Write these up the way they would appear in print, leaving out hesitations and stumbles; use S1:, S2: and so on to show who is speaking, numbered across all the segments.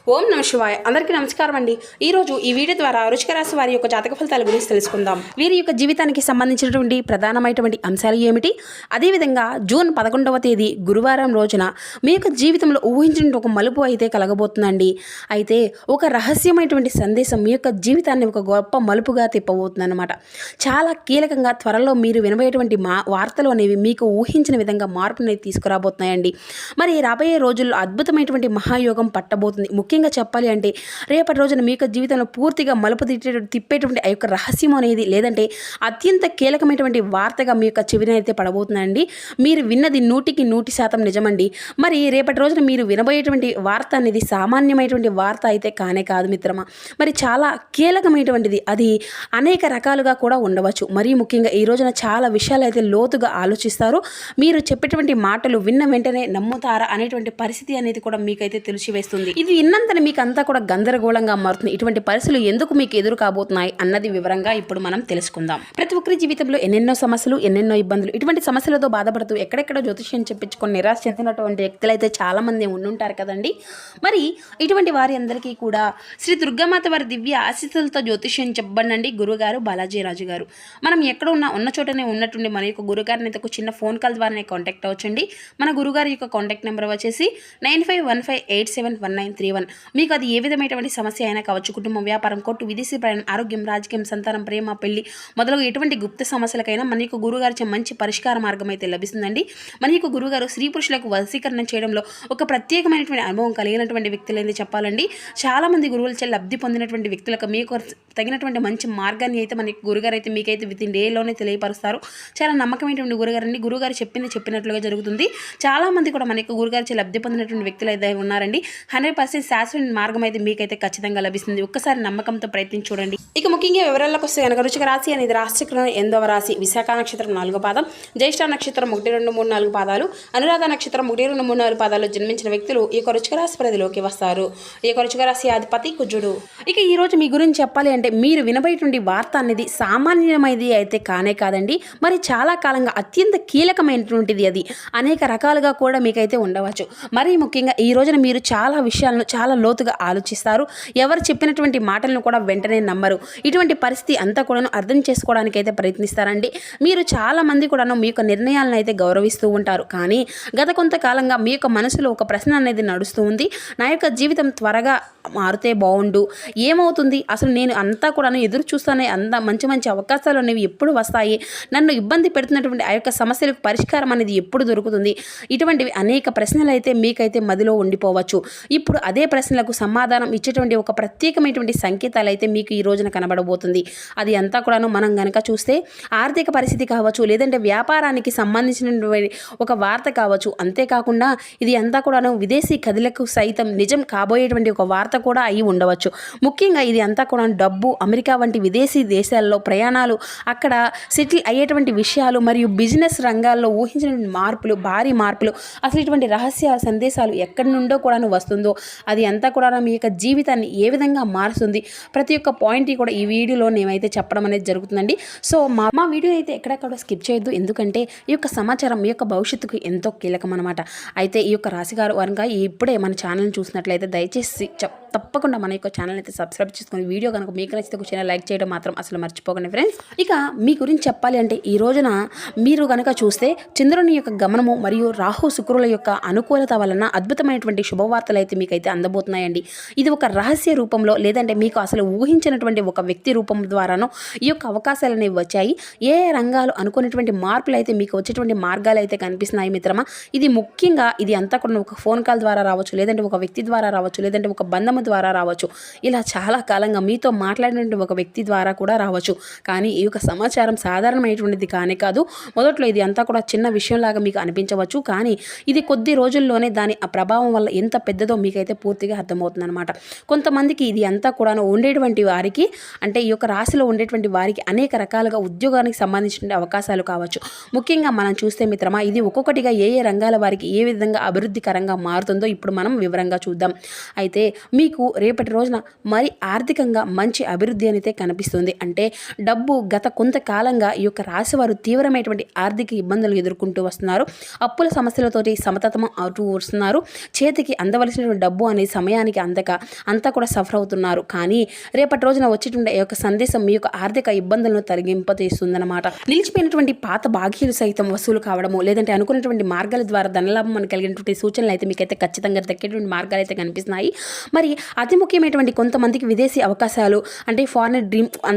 S1: ఓం నమ శివాయ. అందరికీ నమస్కారం అండి. ఈరోజు ఈ వీడియో ద్వారా వృశ్చిక రాశి వారి యొక్క జాతక ఫలితాల గురించి తెలుసుకుందాం. వీరి యొక్క జీవితానికి సంబంధించినటువంటి ప్రధానమైనటువంటి అంశాలు ఏమిటి, అదేవిధంగా జూన్ 11వ తేదీ గురువారం రోజున మీ యొక్క జీవితంలో ఊహించిన ఒక మలుపు అయితే కలగబోతుందండి. అయితే ఒక రహస్యమైనటువంటి సందేశం మీ యొక్క జీవితాన్ని ఒక గొప్ప మలుపుగా తిప్పబోతుంది అనమాట. చాలా కీలకంగా త్వరలో మీరు వినబోయేటువంటి వార్తలు అనేవి మీకు ఊహించిన విధంగా మార్పుని తీసుకురాబోతున్నాయండి. మరి రాబోయే రోజుల్లో అద్భుతమైనటువంటి మహాయోగం పట్టబోతుంది. ముఖ్యంగా చెప్పాలి అంటే రేపటి రోజున మీ యొక్క జీవితంలో పూర్తిగా మలుపు తిప్పేటువంటి ఆ యొక్క రహస్యం అనేది లేదంటే అత్యంత కీలకమైనటువంటి వార్తగా మీ యొక్క చెవిన అయితే పడబోతుందండి. మీరు విన్నది 100% నిజమండి. మరి రేపటి రోజున మీరు వినబోయేటువంటి వార్త అనేది సామాన్యమైనటువంటి వార్త అయితే కానే కాదు మిత్రమా. మరి చాలా కీలకమైనటువంటిది, అది అనేక రకాలుగా కూడా ఉండవచ్చు. మరీ ముఖ్యంగా ఈ రోజున చాలా విషయాలు అయితే లోతుగా ఆలోచిస్తారు. మీరు చెప్పేటువంటి మాటలు విన్న వెంటనే నమ్ముతారా అనేటువంటి పరిస్థితి అనేది కూడా మీకైతే తెలిసివేస్తుంది. ఇది విన్నంతనే మీకు అంతా కూడా గందరగోళంగా మారుతుంది. ఇటువంటి పరిస్థితులు ఎందుకు మీకు ఎదురు కాబోతున్నాయి అన్నది వివరంగా ఇప్పుడు మనం తెలుసుకుందాం. ప్రతి ఒక్కరి జీవితంలో ఎన్నెన్నో సమస్యలు, ఎన్నెన్నో ఇబ్బందులు, ఇటువంటి సమస్యలతో బాధపడుతూ ఎక్కడెక్కడో జ్యోతిష్యం చెప్పించుకొని నిరాశ చెందినటువంటి వ్యక్తులు అయితే చాలా మంది ఉండుంటారు కదండి. మరి ఇటువంటి వారి అందరికీ కూడా శ్రీ దుర్గామాత వారి దివ్య ఆశీస్సులతో జ్యోతిష్యం చెప్పబడండి గురుగారు బాలాజీ రాజు గారు. మనం ఎక్కడ ఉన్న చోటనే ఉన్నట్టుండి మన యొక్క గురుగారిని అయితే ఒక చిన్న ఫోన్ కాల్ ద్వారానే కాంటాక్ట్ అవ్వచ్చండి. మన గురుగారి యొక్క కాంటాక్ట్ నెంబర్ వచ్చేసి 9515871931. మీకు అది ఏ విధమైనటువంటి సమస్య అయినా కావచ్చు, కుటుంబం, వ్యాపారం, కోర్టు, విదేశీ ప్రయాణం, ఆరోగ్యం, రాజకీయం, సంతానం, ప్రేమ, పెళ్లి మొదలగు ఎటువంటి గుప్త సమస్యలకైనా మన యొక్క గురుగారి మంచి పరిష్కార మార్గం అయితే లభిస్తుందండి. మన యొక్క గురుగారు స్త్రీ పురుషులకు వశీకరణ చేయడంలో ఒక ప్రత్యేకమైనటువంటి అనుభవం కలిగినటువంటి వ్యక్తులైతే చెప్పాలండి. చాలా మంది గురువులచే లబ్ధి పొందినటువంటి వ్యక్తులకు మీకు తగినటువంటి మంచి మార్గాన్ని అయితే మన గురుగారు అయితే మీకైతే వితిన్ డేలోనే తెలియపరుస్తారు. చాలా నమ్మకమైనటువంటి గురుగారు అండి. గురుగారు చెప్పినట్లుగా జరుగుతుంది. చాలా మంది కూడా మన యొక్క గురుగారిచే లబ్ధి పొందినటువంటి వ్యక్తులు అయితే ఉన్నారండి. 100% శాశ్వత మార్గం అయితే మీకైతే ఖచ్చితంగా లభిస్తుంది. ఒక్కసారి నమ్మకంతో ప్రయత్నించి చూడండి. ఇక ముఖ్యంగా వివరాలకు వస్తే కనుక వృశ్చిక రాశి అనేది రాశిచక్రం 8వ రాశి. విశాఖ నక్షత్రం 4వ పాదం, జ్యేష్ఠ నక్షత్రం 1, 2, 3, 4 పాదాలు, అనురాధ నక్షత్రం 1, 2, 3, 4 పాదాలు జన్మించిన వ్యక్తులు ఈ యొక్క వృశ్చిక రాశి పరిధిలోకి వస్తారు. ఈ యొక్క వృశ్చిక రాశి అధిపతి కుజుడు. ఇక ఈ రోజు మీ గురించి చెప్పాలి అంటే మీరు వినబోయేటువంటి వార్త అనేది సామాన్యమైనది అయితే కానే కాదండి. మరి చాలా కాలంగా అత్యంత కీలకమైనటువంటిది. అది అనేక రకాలుగా కూడా మీకైతే ఉండవచ్చు. మరీ ముఖ్యంగా ఈ రోజున మీరు చాలా విషయాలను చాలా లోతుగా ఆలోచిస్తారు. ఎవరు చెప్పినటువంటి మాటలను కూడా వెంటనే నమ్మరు. ఇటువంటి పరిస్థితి అంతా కూడాను అర్థం చేసుకోవడానికి అయితే ప్రయత్నిస్తారండి. మీరు చాలా మంది కూడాను మీ యొక్క నిర్ణయాలను అయితే గౌరవిస్తూ ఉంటారు. కానీ గత కొంతకాలంగా మీ యొక్క మనసులో ఒక ప్రశ్న అనేది నడుస్తూ ఉంది. నా యొక్క జీవితం త్వరగా మారితే బాగుండు, ఏమవుతుంది అసలు, నేను అంతా కూడాను ఎదురు చూస్తానే, అంత మంచి మంచి అవకాశాలు అనేవి ఎప్పుడు వస్తాయి, నన్ను ఇబ్బంది పెడుతున్నటువంటి ఆ యొక్క సమస్యలకు పరిష్కారం అనేది ఎప్పుడు దొరుకుతుంది, ఇటువంటివి అనేక ప్రశ్నలు అయితే మీకైతే మదిలో ఉండిపోవచ్చు. ఇప్పుడు అదే ప్రశ్నలకు సమాధానం ఇచ్చేటువంటి ఒక ప్రత్యేకమైనటువంటి సంకేతాలు అయితే మీకు ఈ రోజున కనబడబోతుంది. అది అంతా కూడాను మనం గనక చూస్తే ఆర్థిక పరిస్థితి కావచ్చు, లేదంటే వ్యాపారానికి సంబంధించినటువంటి ఒక వార్త కావచ్చు. అంతేకాకుండా ఇది అంతా కూడాను విదేశీ కథలకు సైతం నిజం కాబోయేటువంటి ఒక వార్త కూడా అయి ఉండవచ్చు. ముఖ్యంగా ఇది అంతా కూడా డబ్బు, అమెరికా వంటి విదేశీ దేశాల్లో ప్రయాణాలు, అక్కడ సెటిల్ అయ్యేటువంటి విషయాలు మరియు బిజినెస్ రంగాల్లో ఊహించిన మార్పులు, భారీ మార్పులు, అసలు ఇటువంటి రహస్య సందేశాలు ఎక్కడి నుండో కూడా వస్తుందో అది అంతా కూడా మీ యొక్క జీవితాన్ని ఏ విధంగా మారుస్తుంది, ప్రతి ఒక్క పాయింట్ కూడా ఈ వీడియోలో నేనైతే చెప్పడం అనేది జరుగుతుందండి. సో మా వీడియో అయితే ఎక్కడెక్కడ స్కిప్ చేయొద్దు. ఎందుకంటే ఈ యొక్క సమాచారం మీ యొక్క భవిష్యత్తుకు ఎంతో కీలకం అనమాట. అయితే ఈ యొక్క రాశిగారు వారంగా ఇప్పుడే మన ఛానల్ని చూసినట్లయితే దయచేసి తప్పకుండా మన యొక్క ఛానల్ అయితే సబ్స్క్రైబ్ చేసుకుని, వీడియో కనుక మీకు నచ్చితే ఒక చిన్న లైక్ చేయడం మాత్రం అసలు మర్చిపోకండి ఫ్రెండ్స్. ఇక మీ గురించి చెప్పాలి అంటే ఈ రోజున మీరు కనుక చూస్తే చంద్రుని యొక్క గమనము మరియు రాహు శుక్రుల యొక్క అనుకూలత వలన అద్భుతమైనటువంటి శుభవార్తలు అయితే మీకైతే అందబోతున్నాయండి. ఇది ఒక రహస్య రూపంలో లేదంటే మీకు అసలు ఊహించినటువంటి ఒక వ్యక్తి రూపం ద్వారానో ఈ యొక్క అవకాశాలు అనేవి వచ్చాయి. ఏ రంగాలు అనుకునేటువంటి మార్పులు అయితే మీకు వచ్చేటువంటి మార్గాలు అయితే కనిపిస్తున్నాయి మిత్రమా. ఇది ముఖ్యంగా ఇది అంతా కూడా ఒక ఫోన్ కాల్ ద్వారా రావచ్చు, లేదంటే ఒక వ్యక్తి ద్వారా రావచ్చు, లేదంటే ఒక బంధము ద్వారా రావచ్చు. ఇలా చాలా కాలంగా మీతో మాట్లాడినటువంటి ఒక వ్యక్తి ద్వారా కూడా రావచ్చు. కానీ ఈ యొక్క సమాచారం సాధారణమైనటువంటిది కానే కాదు. మొదట్లో ఇది అంతా కూడా చిన్న విషయంలాగా మీకు అనిపించవచ్చు. కానీ ఇది కొద్ది రోజుల్లోనే దాని ఆ ప్రభావం వల్ల ఎంత పెద్దదో మీకైతే పూర్తిగా అర్థమవుతుంది అనమాట. కొంతమందికి ఇది అంతా కూడా ఉండేటువంటి వారికి, అంటే ఈ యొక్క రాశిలో ఉండేటువంటి వారికి అనేక రకాలుగా ఉద్యోగానికి సంబంధించిన అవకాశాలు కావచ్చు. ముఖ్యంగా మనం చూస్తే మిత్రమా, ఇది ఒక్కొక్కటిగా ఏ ఏ రంగాల వారికి ఏ విధంగా అభివృద్ధికరంగా మారుతుందో ఇప్పుడు మనం వివరంగా చూద్దాం. అయితే మీకు రేపటి రోజున మరి ఆర్థికంగా మంచి అభివృద్ధి అయితే కనిపిస్తుంది. అంటే డబ్బు గత కొంతకాలంగా ఈ యొక్క రాశి వారు తీవ్రమైనటువంటి ఆర్థిక ఇబ్బందులు ఎదుర్కొంటూ వస్తున్నారు. అప్పుల సమస్యలతోటి సమతతం అవుతూ వస్తున్నారు. చేతికి అందవలసినటువంటి డబ్బు అనేది సమయానికి అందక అంతా కూడా సఫర్ అవుతున్నారు. కానీ రేపటి రోజున వచ్చేటువంటి ఈ యొక్క సందేశం మీ యొక్క ఆర్థిక ఇబ్బందులను తొలగింపజేస్తుందన్నమాట. నిలిచిపోయినటువంటి పాత బాకీలు సైతం వసూలు కావడము, లేదంటే అనుకున్నటువంటి మార్గాల ద్వారా ధనలాభం మనకు కలిగినటువంటి సూచనలు అయితే మీకైతే ఖచ్చితంగా దక్కేటువంటి మార్గాలు అయితే కనిపిస్తున్నాయి. మరి అతి ముఖ్యమైనటువంటి కొంతమందికి విదేశీ అవకాశాలు అంటే ఫారిన్ డ్రీమ్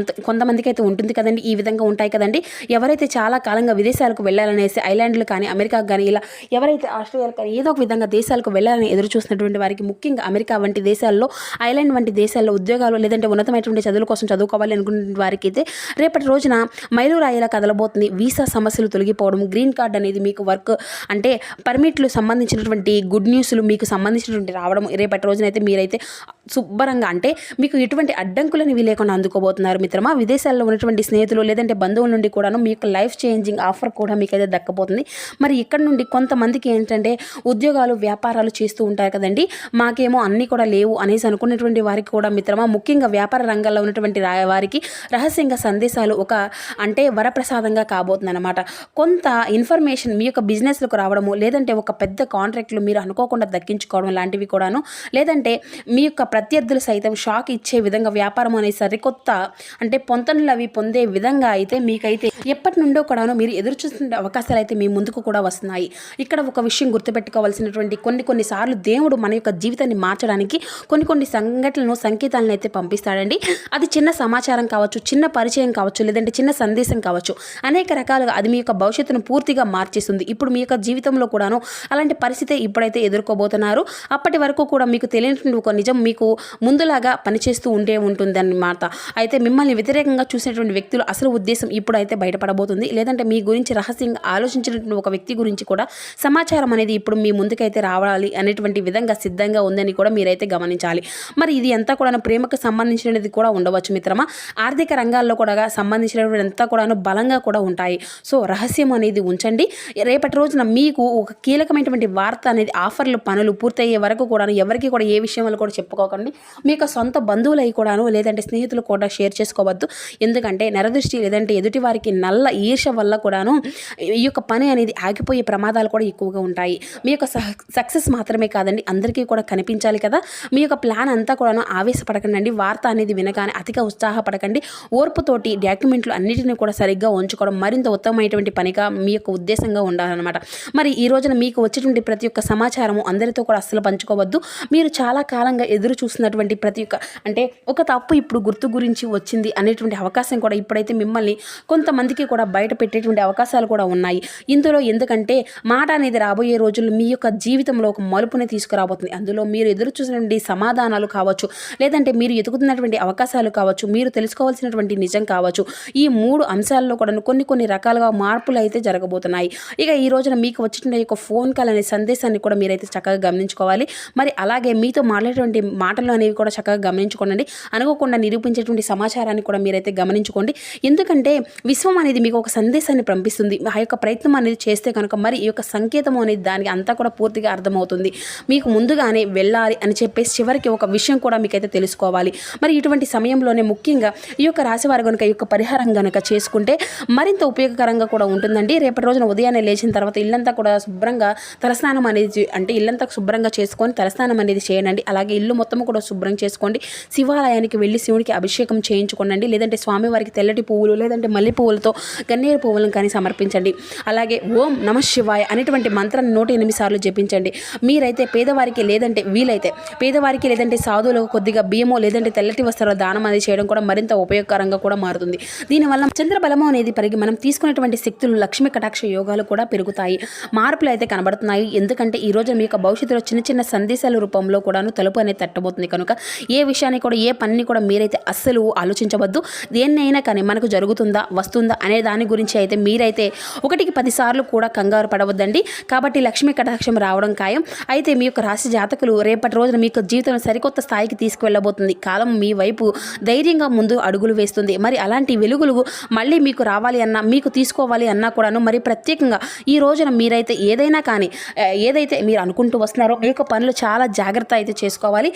S1: కొంతమందికి అయితే ఉంటుంది కదండి. ఈ విధంగా ఉంటాయి కదండి. ఎవరైతే చాలా కాలంగా విదేశాలకు వెళ్ళాలనేసి ఐలాండ్లు కానీ అమెరికాకు కానీ ఇలా ఎవరైతే ఆస్ట్రేలియాకు కానీ ఏదో ఒక విధంగా దేశాలకు వెళ్ళాలని ఎదురు చూసినటువంటి వారికి, ముఖ్యంగా అమెరికా వంటి దేశాల్లో, ఐలాండ్ వంటి దేశాల్లో ఉద్యోగాలు లేదంటే ఉన్నతమైనటువంటి చదువుల కోసం చదువుకోవాలి అనుకునే వారికి అయితే రేపటి రోజున మైలురాయిలా కదలబోతుంది. వీసా సమస్యలు తొలగిపోవడం, గ్రీన్ కార్డ్ అనేది మీకు వర్క్ అంటే పర్మిట్లు సంబంధించినటువంటి గుడ్ న్యూస్లు మీకు సంబంధించినటువంటి రావడం రేపటి రోజున అయితే మీరైతే శుభ్రంగా అంటే మీకు ఎటువంటి అడ్డంకులని లేకుండా అందుకోబోతున్నారు మిత్రమా. విదేశాల్లో ఉన్నటువంటి స్నేహితులు లేదంటే బంధువుల నుండి కూడాను మీకు లైఫ్ చేంజింగ్ ఆఫర్ కూడా మీకైతే దక్కబోతుంది. మరి ఇక్కడ నుండి కొంతమందికి ఏంటంటే ఉద్యోగాలు వ్యాపారాలు చేస్తూ ఉంటారు కదండి, మాకేమో అన్నీ కూడా లేవు అనేసి అనుకున్నటువంటి వారికి కూడా మిత్రమా, ముఖ్యంగా వ్యాపార రంగంలో ఉన్నటువంటి వారికి రహస్యంగా సందేశాలు ఒక అంటే వరప్రసాదంగా కాబోతుంది అనమాట. కొంత ఇన్ఫర్మేషన్ మీ యొక్క బిజినెస్లకు రావడము, లేదంటే ఒక పెద్ద కాంట్రాక్ట్లు మీరు అనుకోకుండా దక్కించుకోవడం లాంటివి కూడాను, లేదంటే మీ యొక్క ప్రత్యర్థులు సైతం షాక్ ఇచ్చే విధంగా వ్యాపారం అనే సరికొత్త అంటే పొంతనలు అవి పొందే విధంగా అయితే మీకైతే ఎప్పటి నుండో కూడాను మీరు ఎదురు చూస్తున్న అవకాశాలు అయితే మీ ముందుకు కూడా వస్తున్నాయి. ఇక్కడ ఒక విషయం గుర్తుపెట్టుకోవాల్సినటువంటి కొన్ని సార్లు దేవుడు మన యొక్క జీవితాన్ని మార్చడానికి కొన్ని సంఘటనలను సంకేతాలను అయితే పంపిస్తాడండి. అది చిన్న సమాచారం కావచ్చు, చిన్న పరిచయం కావచ్చు, లేదంటే చిన్న సందేశం కావచ్చు, అనేక రకాలుగా అది మీ యొక్క భవిష్యత్తును పూర్తిగా మార్చేస్తుంది. ఇప్పుడు మీ యొక్క జీవితంలో కూడాను అలాంటి పరిస్థితి ఇప్పుడైతే ఎదుర్కోబోతున్నారు. అప్పటి వరకు కూడా మీకు తెలియనటువంటి ఒక నిజం మీకు ముందులాగా పనిచేస్తూ ఉంటుంది అన్నమాట. అయితే మిమ్మల్ని వ్యతిరేకంగా చూసినటువంటి వ్యక్తులు అసలు ఉద్దేశం ఇప్పుడైతే బయటపడబోతుంది. లేదంటే మీ గురించి రహస్యంగా ఆలోచించినటువంటి ఒక వ్యక్తి గురించి కూడా సమాచారం అనేది ఇప్పుడు మీ ముందుకైతే రావాలి అనేటువంటి విధంగా సిద్ధంగా ఉందని కూడా మీరైతే గమనించాలి. మరి ఇది అంతా కూడా ప్రేమకు సంబంధించినది కూడా ఉండవచ్చు మిత్రమా. ఆర్థిక రంగాల్లో కూడా సంబంధించినటువంటి అంతా కూడా బలంగా కూడా ఉంటాయి. సో రహస్యం అనేది ఉంచండి. రేపటి రోజున మీకు ఒక కీలకమైనటువంటి వార్త అనేది ఆఫర్లు పనులు పూర్తయ్యే వరకు కూడా ఎవరికి కూడా ఏ విషయంలో కూడా చెప్పుకోకండి. మీ యొక్క సొంత బంధువులై కూడాను లేదంటే స్నేహితులు కూడా షేర్ చేసుకోవద్దు. ఎందుకంటే నరదృష్టి లేదంటే ఎదుటి వారికి నల్ల ఈర్ష వల్ల కూడాను ఈ యొక్క పని అనేది ఆగిపోయే ప్రమాదాలు కూడా ఎక్కువగా ఉంటాయి. మీ యొక్క సక్సెస్ మాత్రమే కాదండి, అందరికీ కూడా కనిపించాలి కదా. మీ యొక్క ప్లాన్ అంతా కూడాను ఆవేశపడకండి. వార్త అనేది వినగానే అతిగా ఉత్సాహపడకండి. ఓర్పుతోటి డాక్యుమెంట్లు అన్నిటిని కూడా సరిగ్గా ఉంచుకోవడం మరింత ఉత్తమమైనటువంటి పనిగా మీ యొక్క ఉద్దేశంగా ఉండాలన్నమాట. మరి ఈ రోజున మీకు వచ్చేటువంటి ప్రతి ఒక్క సమాచారము అందరితో కూడా అస్సలు పంచుకోవద్దు. మీరు చాలా కాలంగా ఎదురు చూస్తున్నటువంటి ప్రతి ఒక్క అంటే ఒక తప్పు ఇప్పుడు గుర్తు గురించి వచ్చింది అనేటువంటి అవకాశం కూడా ఇప్పుడైతే మిమ్మల్ని కొంతమందికి కూడా బయట పెట్టేటువంటి అవకాశాలు కూడా ఉన్నాయి ఇందులో. ఎందుకంటే మాట అనేది రాబోయే రోజుల్లో మీ యొక్క జీవితంలో ఒక మలుపుని తీసుకురాబోతుంది. అందులో మీరు ఎదురు చూసినటువంటి సమాధానాలు కావచ్చు, లేదంటే మీరు ఎదుగుతున్నటువంటి అవకాశాలు కావచ్చు, మీరు తెలుసుకోవాల్సినటువంటి నిజం కావచ్చు, ఈ 3 అంశాల్లో కూడా కొన్ని రకాలుగా మార్పులు అయితే జరగబోతున్నాయి. ఇక ఈ రోజున మీకు వచ్చిన యొక్క ఫోన్ కాల్ అనే సందేశాన్ని కూడా మీరైతే చక్కగా గమనించుకోవాలి. మరి అలాగే మీతో మాట్లాడేటువంటి మాటలు అనేవి కూడా చక్కగా గమనించుకోండి. అనుకోకుండా నిరూపించేటువంటి సమాచారాన్ని కూడా మీరైతే గమనించుకోండి. ఎందుకంటే విశ్వం అనేది మీకు ఒక సందేశాన్ని పంపిస్తుంది. ఆ యొక్క ప్రయత్నం అనేది చేస్తే కనుక మరి ఈ యొక్క సంకేతం అనేది దానికి అంతా కూడా పూర్తిగా అర్థమవుతుంది. మీకు ముందుగానే వెళ్ళాలి అని చెప్పేసి చివరికి ఒక విషయం కూడా మీకైతే తెలుసుకోవాలి. మరి ఇటువంటి సమయంలోనే ముఖ్యంగా ఈ యొక్క రాశివారు కనుక ఈ యొక్క పరిహారం కనుక చేసుకుంటే మరింత ఉపయోగకరంగా కూడా ఉంటుందండి. రేపటి రోజున ఉదయాన్నే లేచిన తర్వాత ఇల్లంతా కూడా శుభ్రంగా తలస్నానం అనేది అంటే ఇల్లంతా శుభ్రంగా చేసుకొని తలస్నానం అనేది చేయండి. అలాగే ఇల్లు మొత్తం కూడా శుభ్రం చేసుకోండి. శివాలయానికి వెళ్ళి శివుడికి అభిషేకం చేయించుకోండి. లేదంటే స్వామివారికి తెల్లటి పువ్వులు లేదంటే మల్లె పువ్వులతో గన్నేరు పువ్వులను కానీ సమర్పించండి. అలాగే ఓం నమ శివాయ అనేటువంటి మంత్రాన్ని 108 సార్లు జపించండి. మీరైతే పేదవారికి లేదంటే వీలైతే పేదవారికి లేదంటే సాధువులకు కొద్దిగా బియ్యమో లేదంటే తెల్లటి వస్త్రాల దానం అనేది చేయడం కూడా మరింత ఉపయోగకరంగా కూడా మారుతుంది. దీనివల్ల చంద్రబలము అనేది పెరిగి మనం తీసుకునేటువంటి శక్తులు లక్ష్మీ కటాక్ష యోగాలు కూడా పెరుగుతాయి. మార్పులు అయితే కనబడుతున్నాయి. ఎందుకంటే ఈ రోజు మీ యొక్క భవిష్యత్తులో చిన్న సందేశాల రూపంలో కూడాను తలుపు అనేది తట్టబోతుంది. కనుక ఏ విషయాన్ని కూడా ఏ పనిని కూడా మీరైతే అస్సలు ఆలోచించవద్దు. దేన్నైనా కానీ మనకు జరుగుతుందా వస్తుందా అనే దాని గురించి అయితే మీరైతే 1కి 10 సార్లు కూడా కంగారు పడవద్దండి. కాబట్టి లక్ష్మీ కటాక్షం రావడం ఖాయం. అయితే మీ యొక్క రాశి జాతకులు రేపటి రోజున మీ యొక్క జీవితం సరికొత్త స్థాయికి తీసుకువెళ్ళబోతుంది. కాలం మీ వైపు ధైర్యంగా ముందు అడుగులు వేస్తుంది. మరి అలాంటి వెలుగులు మళ్ళీ మీకు రావాలి అన్నా మీకు తీసుకోవాలి అన్నా కూడాను మరి ప్రత్యేకంగా ఈ రోజున మీరైతే ఏదైతే మీరు అనుకుంటూ వస్తున్నారో మీ యొక్క పనులు చాలా జాగ్రత్త అయితే చేసుకోవాలి.